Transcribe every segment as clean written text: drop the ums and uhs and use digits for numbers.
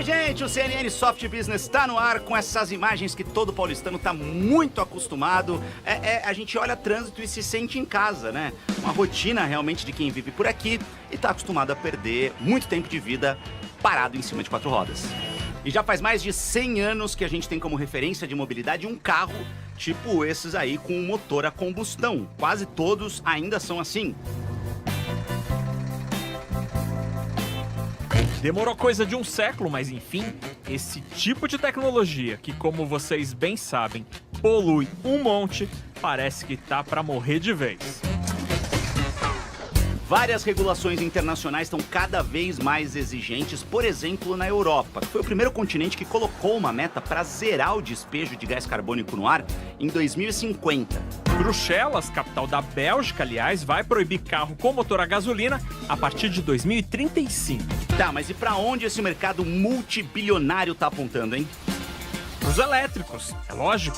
Oi, gente, o CNN Soft Business está no ar com essas imagens que todo paulistano está muito acostumado. A gente olha trânsito e se sente em casa, né? Uma rotina realmente de quem vive por aqui e está acostumado a perder muito tempo de vida parado em cima de 4 rodas. E já faz mais de 100 anos que a gente tem como referência de mobilidade um carro tipo esses aí com um motor a combustão. Quase todos ainda são assim. Demorou coisa de um século, mas enfim, esse tipo de tecnologia que, como vocês bem sabem, polui um monte, parece que tá pra morrer de vez. Várias regulações internacionais estão cada vez mais exigentes, por exemplo, na Europa, que foi o primeiro continente que colocou uma meta para zerar o despejo de gás carbônico no ar em 2050. Bruxelas, capital da Bélgica, aliás, vai proibir carro com motor a gasolina a partir de 2035. Tá, mas e para onde esse mercado multibilionário tá apontando, hein? Os elétricos, é lógico.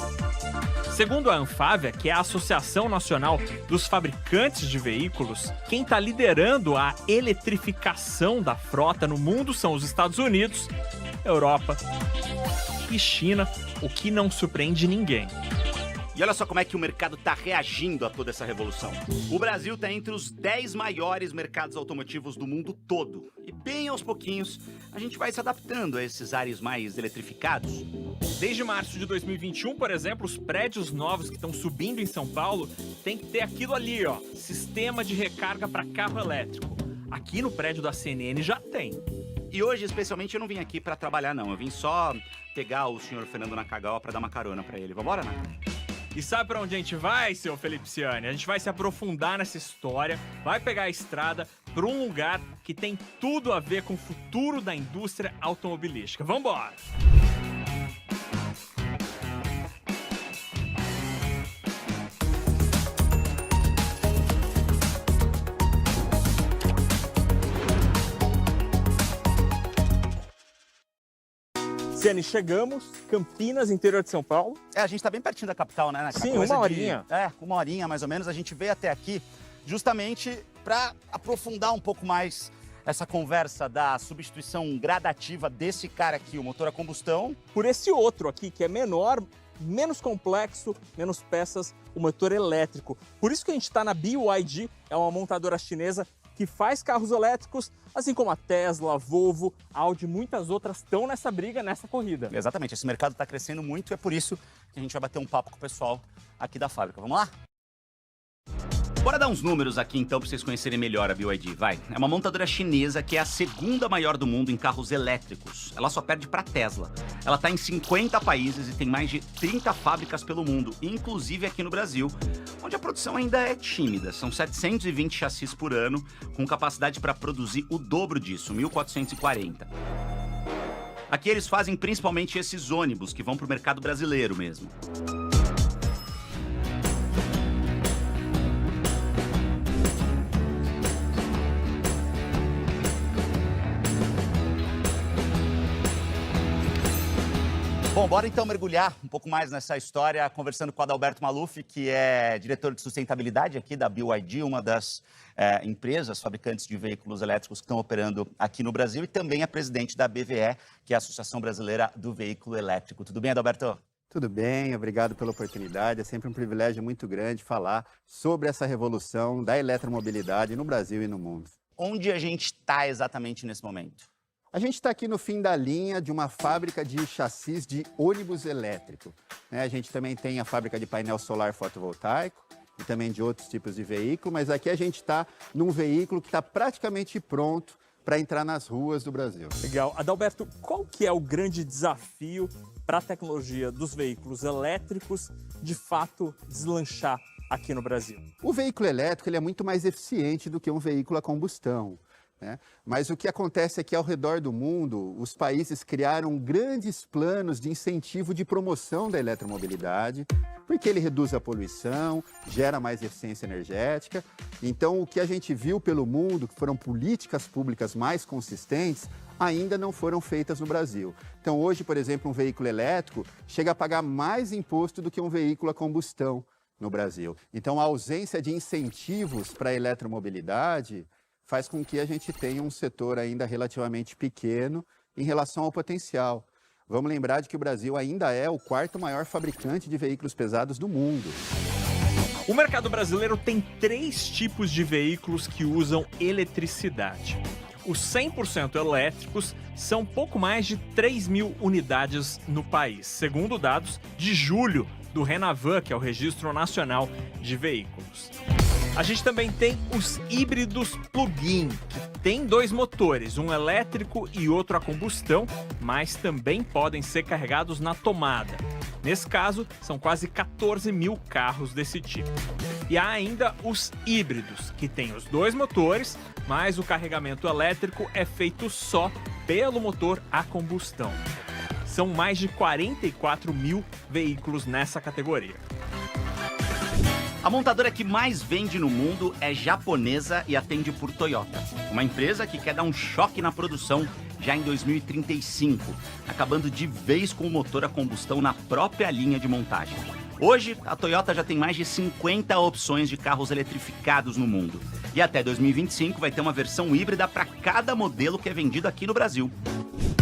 Segundo a Anfávia, que é a Associação Nacional dos Fabricantes de Veículos, quem está liderando a eletrificação da frota no mundo são os Estados Unidos, Europa e China, o que não surpreende ninguém. E olha só como é que o mercado está reagindo a toda essa revolução. O Brasil está entre os 10 maiores mercados automotivos do mundo todo. E bem aos pouquinhos, a gente vai se adaptando a esses ares mais eletrificados. Desde março de 2021, por exemplo, os prédios novos que estão subindo em São Paulo têm que ter aquilo ali, ó, sistema de recarga para carro elétrico. Aqui no prédio da CNN já tem. E hoje, especialmente, eu não vim aqui para trabalhar, não. Eu vim só pegar o senhor Fernando Nakagawa para dar uma carona para ele. Vambora, Naka? E sabe pra onde a gente vai, seu Felipciani? A gente vai se aprofundar nessa história, vai pegar a estrada pra um lugar que tem tudo a ver com o futuro da indústria automobilística. Vambora! Ciane, chegamos, Campinas, interior de São Paulo. A gente tá bem pertinho da capital, né? Sim, uma horinha. Uma horinha mais ou menos. A gente veio até aqui justamente para aprofundar um pouco mais essa conversa da substituição gradativa desse cara aqui, o motor a combustão, por esse outro aqui, que é menor, menos complexo, menos peças, o motor elétrico. Por isso que a gente está na BYD, é uma montadora chinesa que faz carros elétricos, assim como a Tesla, a Volvo, a Audi e muitas outras estão nessa briga, nessa corrida. Exatamente, esse mercado está crescendo muito e é por isso que a gente vai bater um papo com o pessoal aqui da fábrica. Vamos lá? Bora dar uns números aqui então para vocês conhecerem melhor a BYD, vai. É uma montadora chinesa que é a segunda maior do mundo em carros elétricos. Ela só perde para Tesla. Ela está em 50 países e tem mais de 30 fábricas pelo mundo, inclusive aqui no Brasil, onde a produção ainda é tímida. São 720 chassis por ano, com capacidade para produzir o dobro disso, 1.440. Aqui eles fazem principalmente esses ônibus que vão para o mercado brasileiro mesmo. Bom, bora então mergulhar um pouco mais nessa história, conversando com o Adalberto Maluf, que é diretor de sustentabilidade aqui da BYD, uma das empresas fabricantes de veículos elétricos que estão operando aqui no Brasil, e também é presidente da BVE, que é a Associação Brasileira do Veículo Elétrico. Tudo bem, Adalberto? Tudo bem, obrigado pela oportunidade. É sempre um privilégio muito grande falar sobre essa revolução da eletromobilidade no Brasil e no mundo. Onde a gente está exatamente nesse momento? A gente está aqui no fim da linha de uma fábrica de chassis de ônibus elétrico. A gente também tem a fábrica de painel solar fotovoltaico e também de outros tipos de veículo, mas aqui a gente está num veículo que está praticamente pronto para entrar nas ruas do Brasil. Legal. Adalberto, qual que é o grande desafio para a tecnologia dos veículos elétricos de fato deslanchar aqui no Brasil? O veículo elétrico ele é muito mais eficiente do que um veículo a combustão. Mas o que acontece é que ao redor do mundo, os países criaram grandes planos de incentivo de promoção da eletromobilidade, porque ele reduz a poluição, gera mais eficiência energética. Então, o que a gente viu pelo mundo, que foram políticas públicas mais consistentes, ainda não foram feitas no Brasil. Então, hoje, por exemplo, um veículo elétrico chega a pagar mais imposto do que um veículo a combustão no Brasil. Então, a ausência de incentivos para a eletromobilidade faz com que a gente tenha um setor ainda relativamente pequeno em relação ao potencial. Vamos lembrar de que o Brasil ainda é o quarto maior fabricante de veículos pesados do mundo. O mercado brasileiro tem 3 tipos de veículos que usam eletricidade. Os 100% elétricos são pouco mais de 3 mil unidades no país, segundo dados de julho do Renavan, que é o Registro Nacional de Veículos. A gente também tem os híbridos plug-in, que tem 2 motores, um elétrico e outro a combustão, mas também podem ser carregados na tomada. Nesse caso, são quase 14 mil carros desse tipo. E há ainda os híbridos, que têm os 2 motores, mas o carregamento elétrico é feito só pelo motor a combustão. São mais de 44 mil veículos nessa categoria. A montadora que mais vende no mundo é japonesa e atende por Toyota, uma empresa que quer dar um choque na produção já em 2035, acabando de vez com o motor a combustão na própria linha de montagem. Hoje, a Toyota já tem mais de 50 opções de carros eletrificados no mundo. E até 2025 vai ter uma versão híbrida para cada modelo que é vendido aqui no Brasil.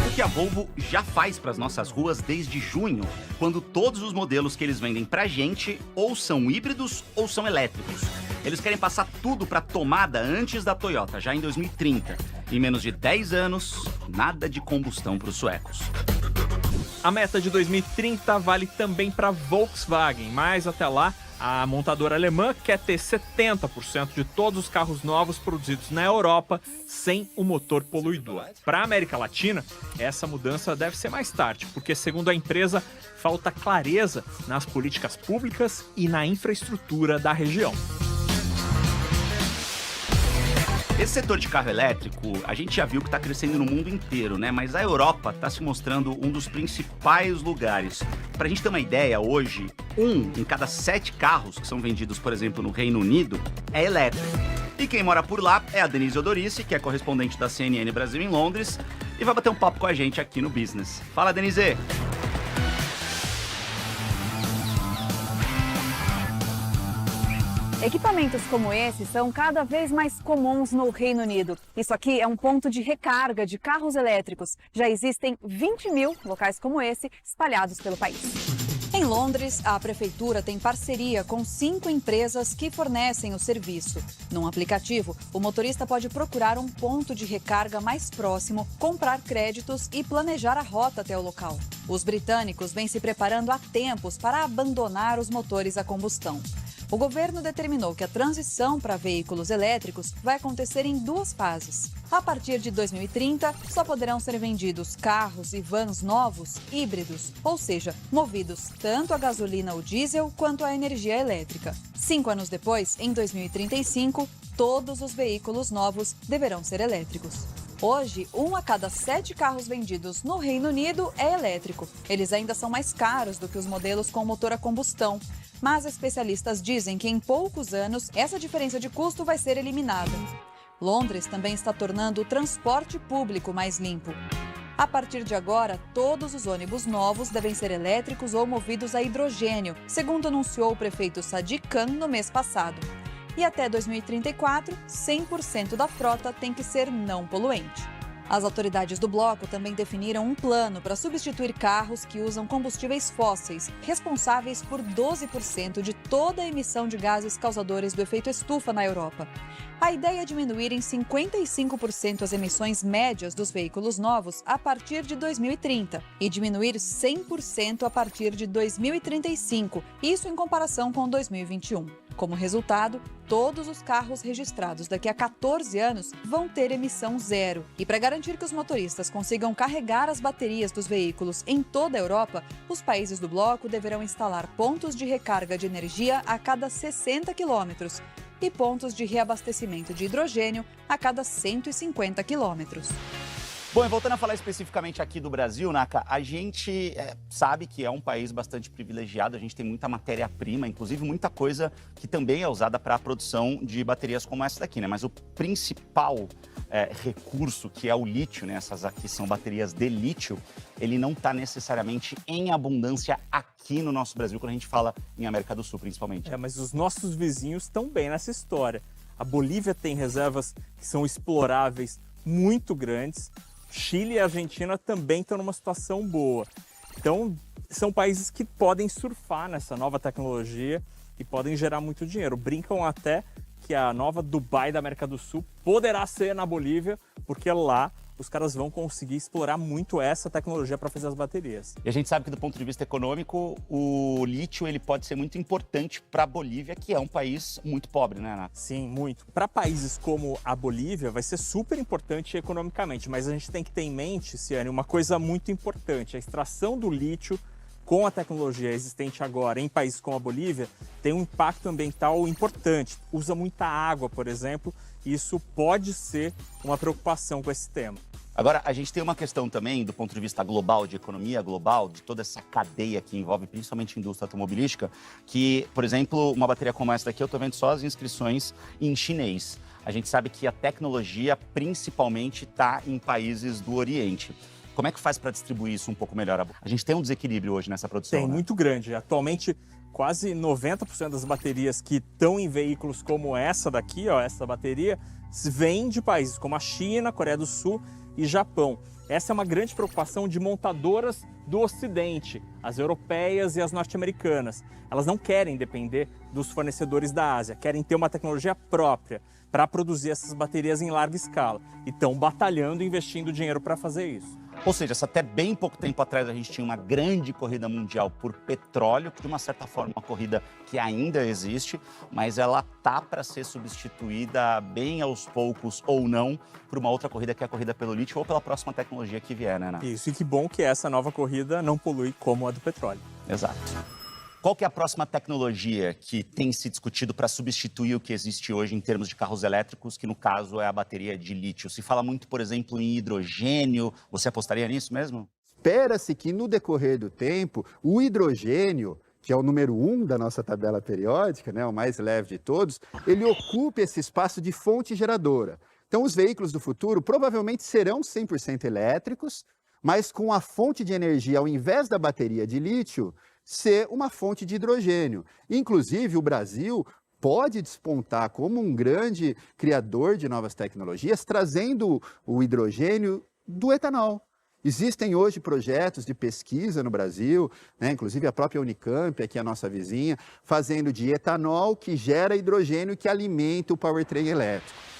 O que a Volvo já faz para as nossas ruas desde junho, quando todos os modelos que eles vendem pra gente ou são híbridos ou são elétricos. Eles querem passar tudo para tomada antes da Toyota, já em 2030. Em menos de 10 anos, nada de combustão para os suecos. A meta de 2030 vale também para Volkswagen, mas até lá, a montadora alemã quer ter 70% de todos os carros novos produzidos na Europa sem o motor poluidor. Para a América Latina, essa mudança deve ser mais tarde, porque, segundo a empresa, falta clareza nas políticas públicas e na infraestrutura da região. Esse setor de carro elétrico, a gente já viu que está crescendo no mundo inteiro, né? Mas a Europa está se mostrando um dos principais lugares. Para a gente ter uma ideia, hoje, 1 em cada 7 carros que são vendidos, por exemplo, no Reino Unido, é elétrico. E quem mora por lá é a Denise Odorici, que é correspondente da CNN Brasil em Londres, e vai bater um papo com a gente aqui no Business. Fala, Denise! Equipamentos como esse são cada vez mais comuns no Reino Unido. Isso aqui é um ponto de recarga de carros elétricos. Já existem 20 mil locais como esse espalhados pelo país. Em Londres, a prefeitura tem parceria com 5 empresas que fornecem o serviço. Num aplicativo, o motorista pode procurar um ponto de recarga mais próximo, comprar créditos e planejar a rota até o local. Os britânicos vêm se preparando há tempos para abandonar os motores a combustão. O governo determinou que a transição para veículos elétricos vai acontecer em 2 fases. A partir de 2030, só poderão ser vendidos carros e vans novos híbridos, ou seja, movidos tanto a gasolina ou diesel quanto a energia elétrica. 5 anos depois, em 2035, todos os veículos novos deverão ser elétricos. Hoje, 1 a cada 7 carros vendidos no Reino Unido é elétrico. Eles ainda são mais caros do que os modelos com motor a combustão. Mas especialistas dizem que em poucos anos essa diferença de custo vai ser eliminada. Londres também está tornando o transporte público mais limpo. A partir de agora, todos os ônibus novos devem ser elétricos ou movidos a hidrogênio, segundo anunciou o prefeito Sadiq Khan no mês passado. E até 2034, 100% da frota tem que ser não poluente. As autoridades do bloco também definiram um plano para substituir carros que usam combustíveis fósseis, responsáveis por 12% de toda a emissão de gases causadores do efeito estufa na Europa. A ideia é diminuir em 55% as emissões médias dos veículos novos a partir de 2030 e diminuir 100% a partir de 2035, isso em comparação com 2021. Como resultado, todos os carros registrados daqui a 14 anos vão ter emissão zero. E para garantir que os motoristas consigam carregar as baterias dos veículos em toda a Europa, os países do bloco deverão instalar pontos de recarga de energia a cada 60 quilômetros e pontos de reabastecimento de hidrogênio a cada 150 quilômetros. Bom, e voltando a falar especificamente aqui do Brasil, Naka, a gente sabe que é um país bastante privilegiado, a gente tem muita matéria-prima, inclusive muita coisa que também é usada para a produção de baterias como essa daqui, né? Mas o principal recurso, que é o lítio, né? Essas aqui são baterias de lítio, ele não está necessariamente em abundância aqui no nosso Brasil, quando a gente fala em América do Sul, principalmente. Mas os nossos vizinhos estão bem nessa história. A Bolívia tem reservas que são exploráveis muito grandes. Chile e Argentina também estão numa situação boa. Então, são países que podem surfar nessa nova tecnologia e podem gerar muito dinheiro. Brincam até que a nova Dubai da América do Sul poderá ser na Bolívia, porque lá os caras vão conseguir explorar muito essa tecnologia para fazer as baterias. E a gente sabe que do ponto de vista econômico, o lítio ele pode ser muito importante para a Bolívia, que é um país muito pobre, né, Renato? Sim, muito. Para países como a Bolívia, vai ser super importante economicamente, mas a gente tem que ter em mente, Ciane, uma coisa muito importante. A extração do lítio com a tecnologia existente agora em países como a Bolívia tem um impacto ambiental importante. Usa muita água, por exemplo, e isso pode ser uma preocupação com esse tema. Agora, a gente tem uma questão também, do ponto de vista global, de economia global, de toda essa cadeia que envolve principalmente a indústria automobilística, que, por exemplo, uma bateria como essa daqui, eu estou vendo só as inscrições em chinês. A gente sabe que a tecnologia principalmente está em países do Oriente. Como é que faz para distribuir isso um pouco melhor? A gente tem um desequilíbrio hoje nessa produção, Tem, né? muito grande. Atualmente, quase 90% das baterias que estão em veículos como essa daqui, ó, essa bateria, vêm de países como a China, Coreia do Sul e Japão. Essa é uma grande preocupação de montadoras do Ocidente, as europeias e as norte-americanas. Elas não querem depender dos fornecedores da Ásia, querem ter uma tecnologia própria para produzir essas baterias em larga escala. E estão batalhando e investindo dinheiro para fazer isso. Ou seja, se até bem pouco tempo atrás a gente tinha uma grande corrida mundial por petróleo, que de uma certa forma é uma corrida que ainda existe, mas ela tá para ser substituída bem aos poucos ou não por uma outra corrida que é a corrida pelo lítio ou pela próxima tecnologia que vier, né, Ana? Isso, e que bom que essa nova corrida não polui como a do petróleo. Exato. Qual que é a próxima tecnologia que tem se discutido para substituir o que existe hoje em termos de carros elétricos, que no caso é a bateria de lítio? Se fala muito, por exemplo, em hidrogênio. Você apostaria nisso mesmo? Espera-se que no decorrer do tempo, o hidrogênio, que é o número 1 da nossa tabela periódica, né, o mais leve de todos, ele ocupe esse espaço de fonte geradora. Então, os veículos do futuro provavelmente serão 100% elétricos, mas com a fonte de energia, ao invés da bateria de lítio, ser uma fonte de hidrogênio. Inclusive, o Brasil pode despontar como um grande criador de novas tecnologias, trazendo o hidrogênio do etanol. Existem hoje projetos de pesquisa no Brasil, né, inclusive a própria Unicamp, aqui a nossa vizinha, fazendo de etanol que gera hidrogênio que alimenta o powertrain elétrico.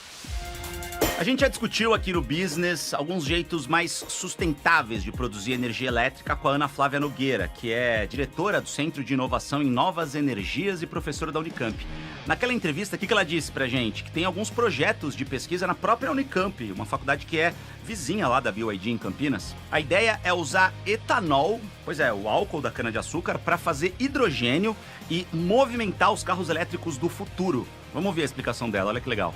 A gente já discutiu aqui no Business alguns jeitos mais sustentáveis de produzir energia elétrica com a Ana Flávia Nogueira, que é diretora do Centro de Inovação em Novas Energias e professora da Unicamp. Naquela entrevista, o que ela disse pra gente? Que tem alguns projetos de pesquisa na própria Unicamp, uma faculdade que é vizinha lá da BYD em Campinas. A ideia é usar etanol, pois é, o álcool da cana-de-açúcar, para fazer hidrogênio e movimentar os carros elétricos do futuro. Vamos ouvir a explicação dela, olha que legal.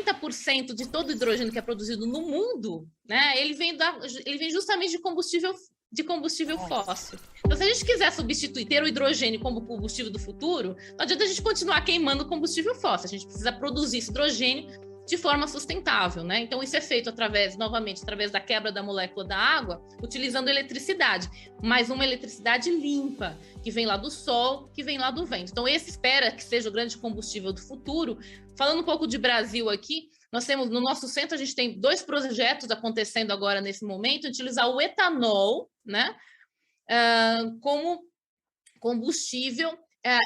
90% de todo o hidrogênio que é produzido no mundo, né, ele vem justamente de combustível fóssil. Então, se a gente quiser substituir, ter o hidrogênio como combustível do futuro, não adianta a gente continuar queimando combustível fóssil. A gente precisa produzir esse hidrogênio de forma sustentável, né? Então, isso é feito através da quebra da molécula da água, utilizando eletricidade, mas uma eletricidade limpa, que vem lá do sol, que vem lá do vento. Então, esse espera que seja o grande combustível do futuro. Falando um pouco de Brasil aqui, nós temos, no nosso centro, a gente tem 2 projetos acontecendo agora nesse momento, utilizar o etanol, né, como combustível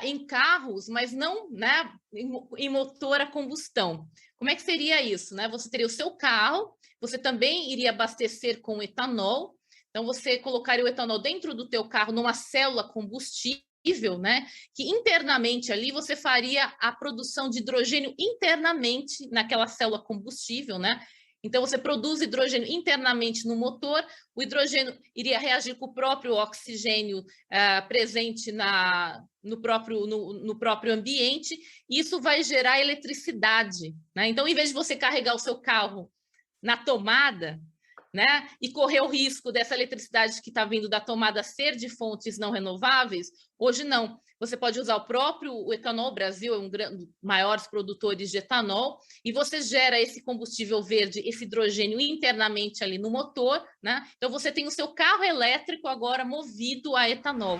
em carros, mas não, né, em motor a combustão. Como é que seria isso, né? Você teria o seu carro, você também iria abastecer com etanol, então você colocaria o etanol dentro do teu carro numa célula combustível, né? Que internamente ali você faria a produção de hidrogênio internamente naquela célula combustível, né? Então, você produz hidrogênio internamente no motor, o hidrogênio iria reagir com o próprio oxigênio presente no próprio ambiente, e isso vai gerar eletricidade, né? Então, em vez de você carregar o seu carro na tomada, né, e correr o risco dessa eletricidade que está vindo da tomada ser de fontes não renováveis, hoje não. Você pode usar o etanol. O Brasil é um dos maiores produtores de etanol, e você gera esse combustível verde, esse hidrogênio internamente ali no motor, né? Então você tem o seu carro elétrico agora movido a etanol.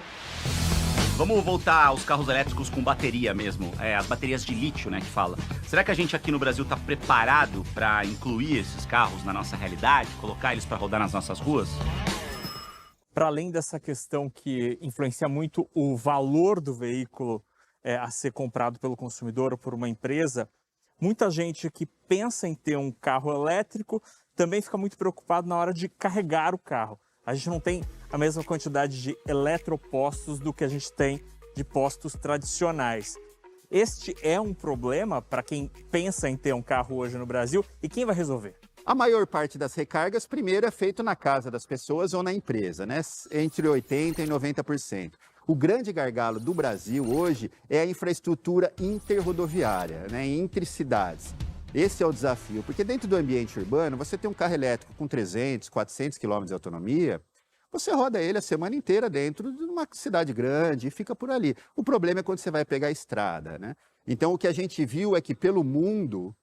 Vamos voltar aos carros elétricos com bateria mesmo, as baterias de lítio, né, que fala. Será que a gente aqui no Brasil está preparado para incluir esses carros na nossa realidade, colocar eles para rodar nas nossas ruas? Para além dessa questão que influencia muito o valor do veículo a ser comprado pelo consumidor ou por uma empresa, muita gente que pensa em ter um carro elétrico também fica muito preocupado na hora de carregar o carro. A gente não tem a mesma quantidade de eletropostos do que a gente tem de postos tradicionais. Este é um problema para quem pensa em ter um carro hoje no Brasil, e quem vai resolver? A maior parte das recargas, primeiro, é feito na casa das pessoas ou na empresa, né? Entre 80% e 90%. O grande gargalo do Brasil hoje é a infraestrutura interrodoviária, né? Entre cidades. Esse é o desafio, porque dentro do ambiente urbano, você tem um carro elétrico com 300, 400 km de autonomia, você roda ele a semana inteira dentro de uma cidade grande e fica por ali. O problema é quando você vai pegar a estrada, né? Então, o que a gente viu é que, pelo mundo,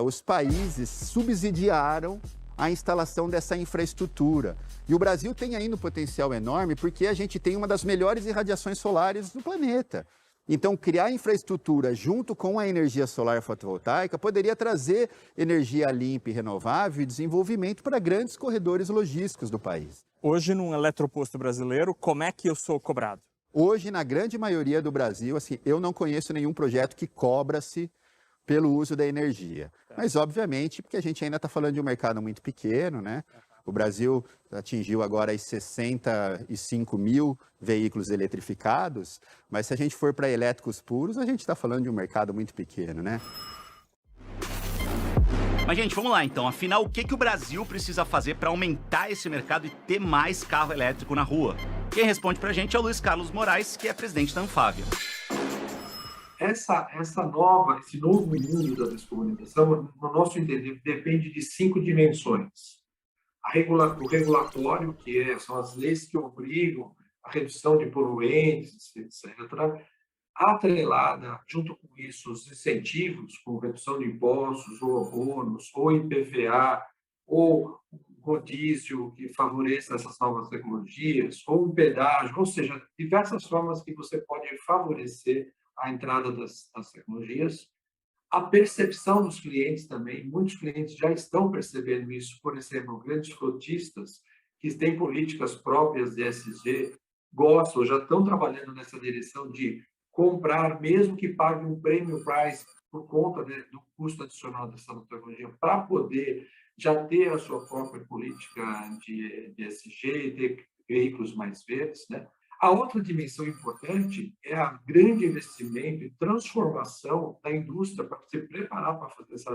os países subsidiaram a instalação dessa infraestrutura. E o Brasil tem ainda um potencial enorme porque a gente tem uma das melhores irradiações solares do planeta. Então, criar infraestrutura junto com a energia solar fotovoltaica poderia trazer energia limpa e renovável e desenvolvimento para grandes corredores logísticos do país. Hoje, num eletroposto brasileiro, como é que eu sou cobrado? Hoje, na grande maioria do Brasil, assim, eu não conheço nenhum projeto que cobra-se pelo uso da energia. Mas, obviamente, porque a gente ainda está falando de um mercado muito pequeno, né? O Brasil atingiu agora os 65 mil veículos eletrificados, mas se a gente for para elétricos puros, a gente está falando de um mercado muito pequeno, né? Mas, gente, vamos lá então. Afinal, o que o Brasil precisa fazer para aumentar esse mercado e ter mais carro elétrico na rua? Quem responde para a gente é o Luiz Carlos Moraes, que é presidente da Anfávia. Esse novo mundo da descarbonização, no nosso entender, depende de 5 dimensões. O regulatório, são as leis que obrigam a redução de poluentes, etc., atrelada, junto com isso, os incentivos, como redução de impostos, ou bônus, ou IPVA, ou rodízio que favoreça essas novas tecnologias, ou um pedágio, ou seja, diversas formas que você pode favorecer a entrada das tecnologias. A percepção dos clientes também, muitos clientes já estão percebendo isso, por exemplo, grandes frotistas que têm políticas próprias de ESG, gostam, já estão trabalhando nessa direção de comprar, mesmo que pague um premium price por conta do custo adicional dessa tecnologia, para poder já ter a sua própria política de ESG e ter veículos mais verdes, né? A outra dimensão importante é o grande investimento e transformação da indústria para se preparar para fazer essa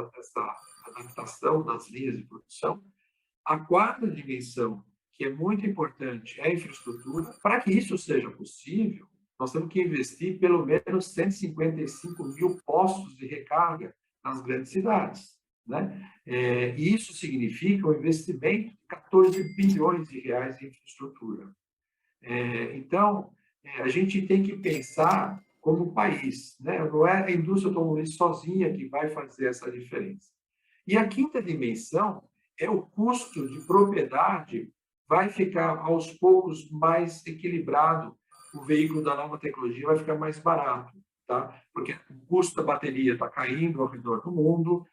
adaptação das linhas de produção. A quarta dimensão, que é muito importante, é a infraestrutura. Para que isso seja possível, nós temos que investir pelo menos 155 mil postos de recarga nas grandes cidades, né? E isso significa um investimento de 14 bilhões de reais em infraestrutura. Então, a gente tem que pensar como país, né? Não é a indústria automobilística sozinha que vai fazer essa diferença. E a quinta dimensão é o custo de propriedade vai ficar, aos poucos, mais equilibrado. O veículo da nova tecnologia vai ficar mais barato, tá? Porque o custo da bateria está caindo ao redor do mundo,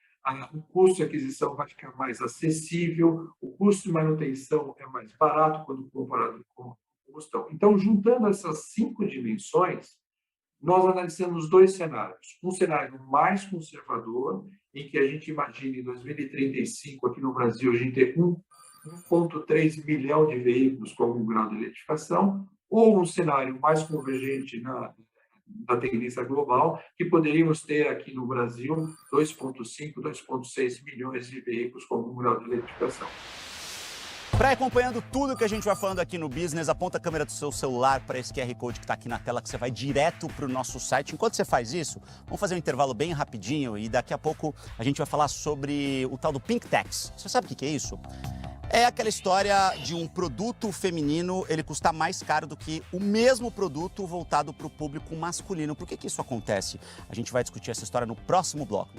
o custo de aquisição vai ficar mais acessível, o custo de manutenção é mais barato quando comparado com combustão. Então, juntando essas 5 dimensões, nós analisamos 2 cenários. Um cenário mais conservador, em que a gente imagina em 2035, aqui no Brasil, a gente ter 1,3 milhão de veículos com algum grau de eletrificação, ou um cenário mais convergente da tendência global, que poderíamos ter aqui no Brasil 2,5, 2,6 milhões de veículos com algum grau de eletrificação. Para ir acompanhando tudo que a gente vai falando aqui no Business, aponta a câmera do seu celular para esse QR Code que está aqui na tela, que você vai direto para o nosso site. Enquanto você faz isso, vamos fazer um intervalo bem rapidinho e daqui a pouco a gente vai falar sobre o tal do Pink Tax. Você sabe o que é isso? É aquela história de um produto feminino, ele custar mais caro do que o mesmo produto voltado para o público masculino. Por que isso acontece? A gente vai discutir essa história no próximo bloco.